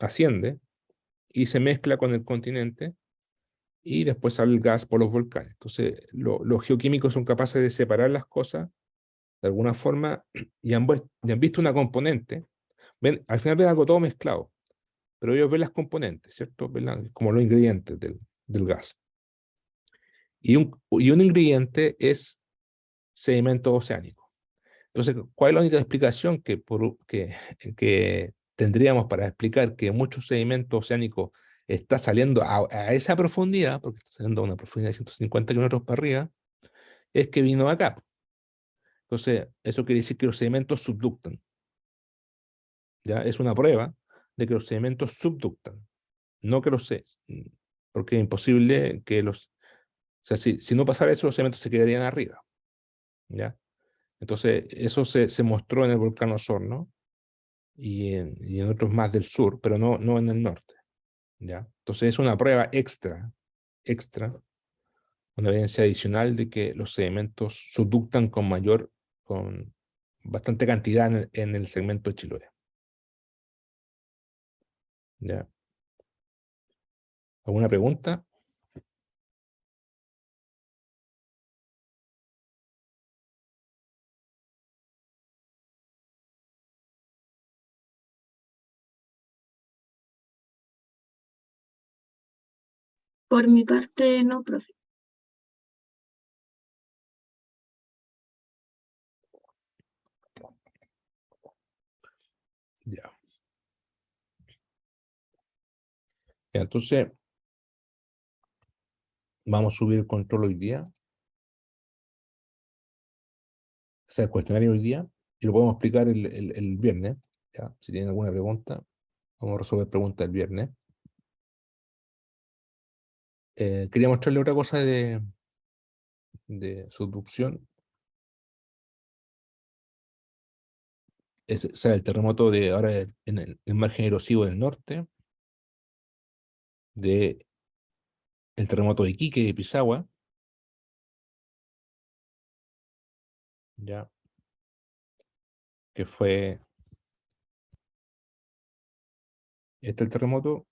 asciende y se mezcla con el continente y después sale el gas por los volcanes. Entonces, los geoquímicos son capaces de separar las cosas de alguna forma y han visto una componente. Al final ven algo todo mezclado, pero ellos ven las componentes, ¿cierto? Como los ingredientes del gas. Y un ingrediente es sedimento oceánico. Entonces, ¿cuál es la única explicación que tendríamos para explicar que mucho sedimento oceánico está saliendo a esa profundidad, porque está saliendo a una profundidad de 150 kilómetros para arriba, es que vino de acá? Entonces, eso quiere decir que los sedimentos subductan. ¿Ya? Es una prueba de que los sedimentos subductan, no que porque es imposible que o sea, si no pasara eso, los sedimentos se quedarían arriba. ¿Ya? Entonces, eso se mostró en el volcán Osorno y en otros más del sur, pero no en el norte. ¿Ya? Entonces, es una prueba extra, una evidencia adicional de que los sedimentos subductan con bastante cantidad en el segmento de Chiloé. ¿Ya? ¿Alguna pregunta? Por mi parte, no, profe. Ya. Ya, entonces, vamos a subir el control hoy día, o sea, el cuestionario hoy día, y lo podemos explicar el viernes. Ya. Si tienen alguna pregunta, vamos a resolver preguntas el viernes. Quería mostrarle otra cosa de subducción. O sea, el terremoto de ahora en el margen erosivo del norte, de el terremoto de Iquique, de Pisagua, ya, que fue el terremoto,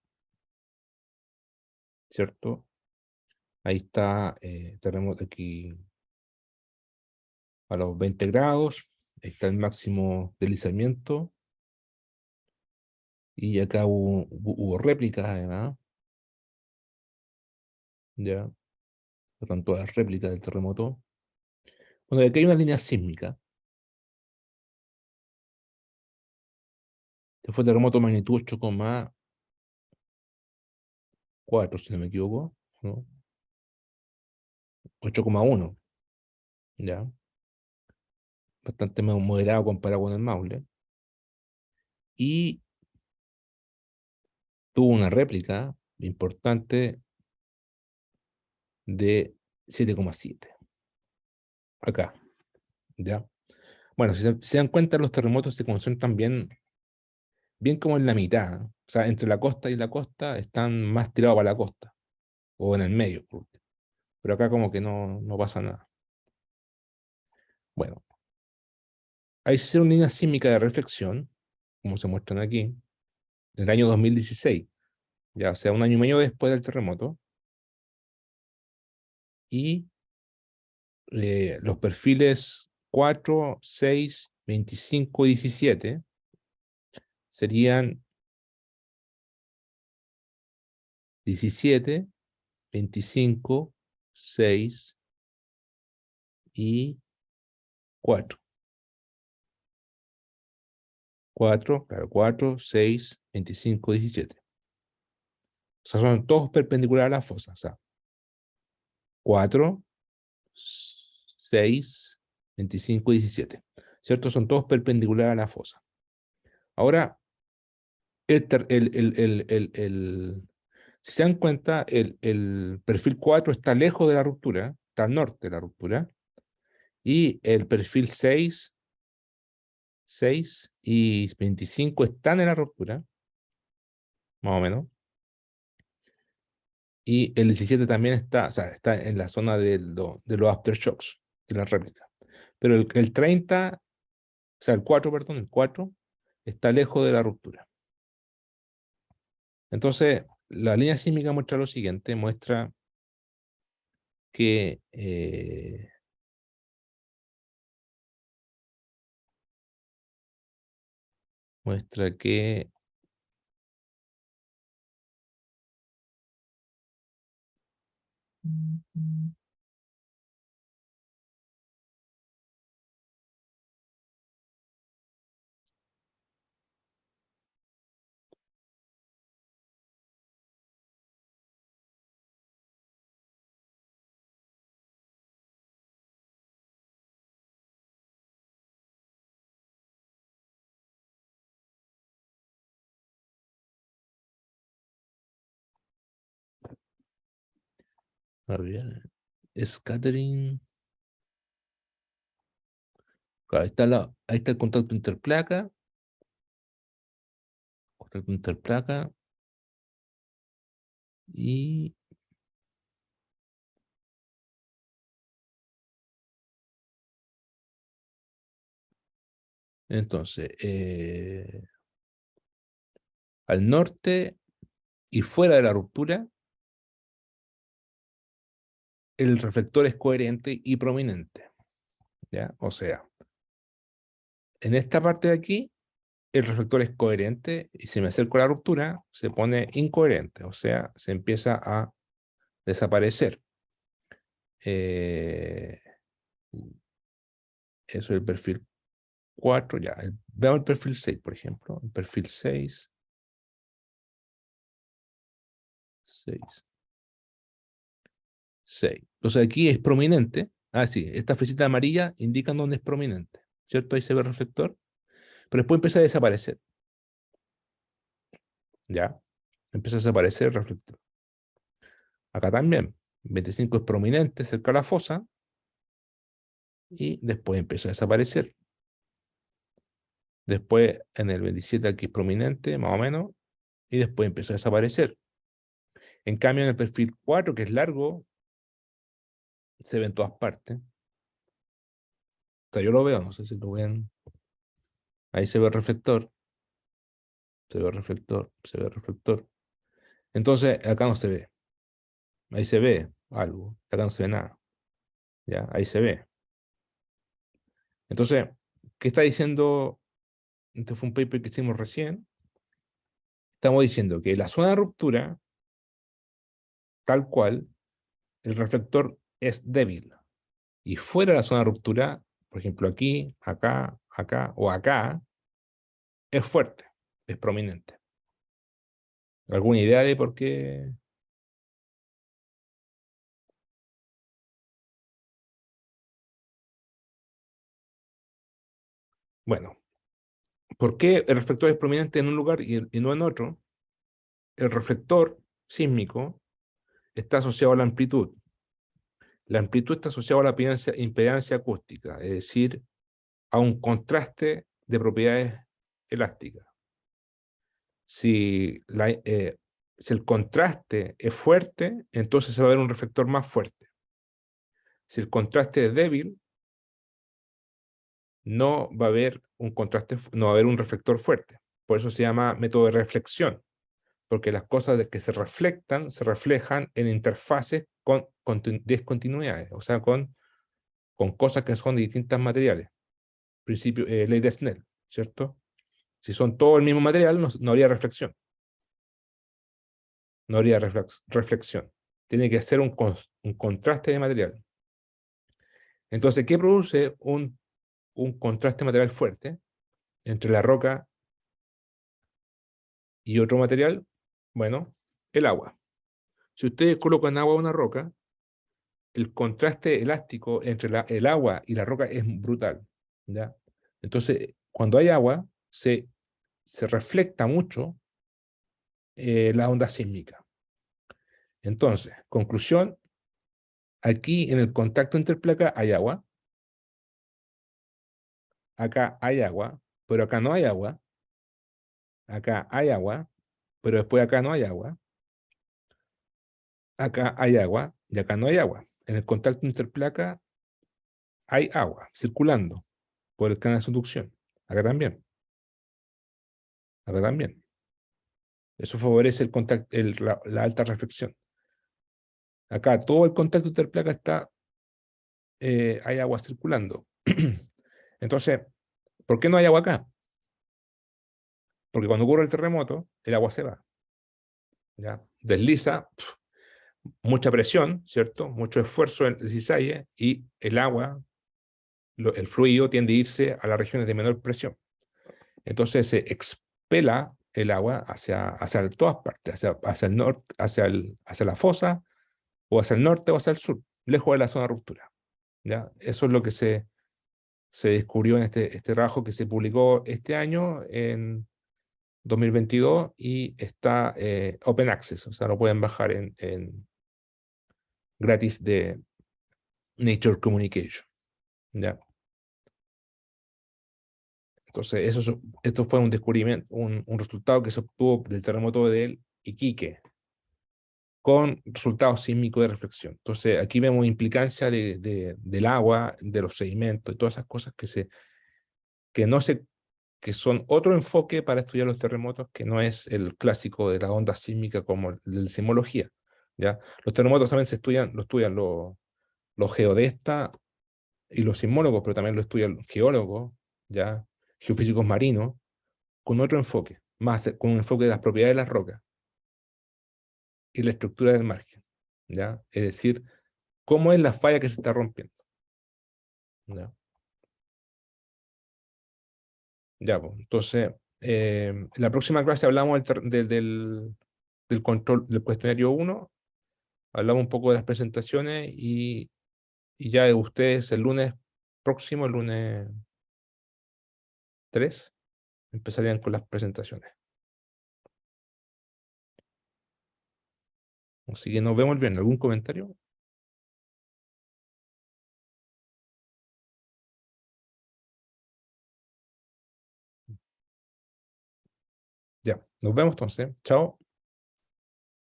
¿cierto? Ahí está terremoto aquí a los 20 grados, ahí está el máximo deslizamiento, y acá hubo réplicas además, ya, están todas las réplicas del terremoto. Bueno, aquí hay una línea sísmica. Este fue terremoto magnitud 8,4, si no me equivoco, ¿no? 8,1, ya, bastante más moderado comparado con el Maule. Y tuvo una réplica importante de 7,7. Acá, ¿ya? Bueno, si se dan cuenta, los terremotos se concentran bien como en la mitad, ¿eh? O sea, entre la costa y la costa están más tirados para la costa, o en el medio, por último. Pero acá como que no pasa nada. Bueno, hay una línea sísmica de reflexión, como se muestran aquí, en el año 2016, ya, o sea, un año y medio después del terremoto, y los perfiles 4, 6, 25 y 17 serían 17, 25, 6 y 4. 4, claro, 4, 6, 25, 17. O sea, son todos perpendiculares a la fosa. O sea, 4, 6, 25 y 17. ¿Cierto? Son todos perpendiculares a la fosa. Ahora, si se dan cuenta, el perfil 4 está lejos de la ruptura, está al norte de la ruptura, y el perfil 6, 6 y 25 están en la ruptura, más o menos, y el 17 también está, o sea, está en la zona de los aftershocks, de la réplica. Pero el 30, o sea, el 4, perdón, el 4, está lejos de la ruptura. Entonces, la línea sísmica muestra lo siguiente, muestra que muestra que a ver, scattering. Claro, ahí está el contacto interplaca, y entonces, al norte y fuera de la ruptura, el reflector es coherente y prominente, ¿ya? O sea, en esta parte de aquí, el reflector es coherente, y si me acerco a la ruptura, se pone incoherente, o sea, se empieza a desaparecer. Eso es el perfil 4, ya. Veamos el perfil 6, por ejemplo. El perfil 6. 6. 6. Entonces aquí es prominente. Ah, sí, esta flechita amarilla indican dónde es prominente, ¿cierto? Ahí se ve el reflector. Pero después empieza a desaparecer. ¿Ya? Empieza a desaparecer el reflector. Acá también. 25 es prominente cerca de la fosa. Y después empieza a desaparecer. Después en el 27 aquí es prominente, más o menos. Y después empieza a desaparecer. En cambio en el perfil 4, que es largo, se ve en todas partes. O sea, yo lo veo, no sé si lo ven. Ahí se ve el reflector. Se ve el reflector. Se ve el reflector. Entonces, acá no se ve. Ahí se ve algo. Acá no se ve nada. ¿Ya? Ahí se ve. Entonces, ¿qué está diciendo? Este fue un paper que hicimos recién. Estamos diciendo que la zona de ruptura, tal cual, el reflector es débil. Y fuera de la zona de ruptura, por ejemplo, aquí, acá, acá o acá, es fuerte, es prominente. ¿Alguna idea de por qué? Bueno, ¿por qué el reflector es prominente en un lugar y no en otro? El reflector sísmico está asociado a la amplitud. La amplitud está asociada a la impedancia acústica, es decir, a un contraste de propiedades elásticas. Si, si el contraste es fuerte, entonces se va a ver un reflector más fuerte. Si el contraste es débil, no va a haber un contraste, no va a haber un reflector fuerte. Por eso se llama método de reflexión, porque las cosas que se reflectan se reflejan en interfaces con discontinuidades, o sea, con cosas que son de distintos materiales. Principio, ley de Snell, ¿cierto? Si son todo el mismo material, no habría reflexión. No habría reflexión. Tiene que ser un contraste de material. Entonces, ¿qué produce un contraste material fuerte entre la roca y otro material? Bueno, el agua. Si ustedes colocan agua a una roca, el contraste elástico entre el agua y la roca es brutal, ¿ya? Entonces, cuando hay agua, se refleja mucho la onda sísmica. Entonces, conclusión, aquí en el contacto entre placas hay agua, acá hay agua, pero acá no hay agua, acá hay agua, pero después acá no hay agua, acá hay agua y acá no hay agua. En el contacto interplaca hay agua circulando por el canal de subducción. Acá también. Acá también. Eso favorece el contacto, la alta reflexión. Acá todo el contacto interplaca está, hay agua circulando. Entonces, ¿por qué no hay agua acá? Porque cuando ocurre el terremoto, el agua se va. ¿Ya? Desliza, mucha presión, ¿cierto? Mucho esfuerzo en el cizalle y el agua, el fluido tiende a irse a las regiones de menor presión. Entonces se expela el agua hacia todas partes, hacia el norte, hacia la fosa, o hacia el norte o hacia el sur, lejos de la zona de ruptura. ¿Ya? Eso es lo que se descubrió en este trabajo que se publicó este año, en 2022, y está open access, o sea, lo pueden bajar en gratis de Nature Communication. ¿Ya? Entonces, esto fue un descubrimiento, un resultado que se obtuvo del terremoto del Iquique, con resultados sísmicos de reflexión. Entonces, aquí vemos implicancia del agua, de los sedimentos, y todas esas cosas que no se, que son otro enfoque para estudiar los terremotos, que no es el clásico de la onda sísmica como el de sismología. ¿Ya? Los terremotos también lo estudian los geodestas y los sismólogos, pero también lo estudian los geólogos, ¿ya? Geofísicos marinos, con otro enfoque, con un enfoque de las propiedades de las rocas y la estructura del margen. ¿ya? Es decir, cómo es la falla que se está rompiendo. ¿Ya? Ya, pues, entonces, en la próxima clase hablamos del control del cuestionario 1, hablamos un poco de las presentaciones y ya de ustedes el lunes próximo, el lunes 3 empezarían con las presentaciones. Así que nos vemos bien. ¿Algún comentario? Ya, nos vemos entonces. Chao.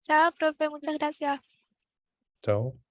Chao, profe, muchas gracias. Chao.